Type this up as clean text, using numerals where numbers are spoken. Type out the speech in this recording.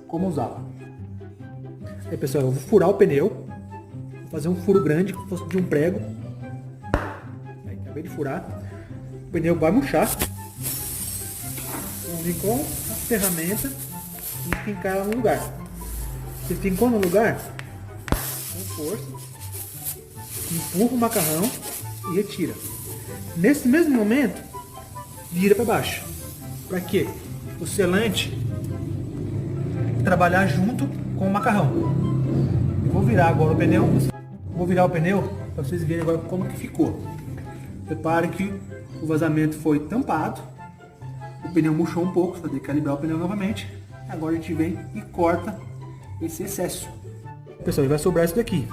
como usá-la. Aí, pessoal, eu vou furar o pneu. Vou fazer um furo grande, como se fosse de um prego. Aí, acabei de furar. O pneu vai murchar. Vamos vir com a ferramenta e fincar ela no lugar. Você fincou no lugar, com força, empurra o macarrão e retira. Nesse mesmo momento, vira para baixo. Para quê? O selante trabalhar junto com o macarrão. Eu vou virar agora o pneu. Vou virar o pneu para vocês verem agora como que ficou. Repare que o vazamento foi tampado. O pneu murchou um pouco, para calibrar o pneu novamente. Agora a gente vem e corta esse excesso. Pessoal, vai sobrar isso daqui.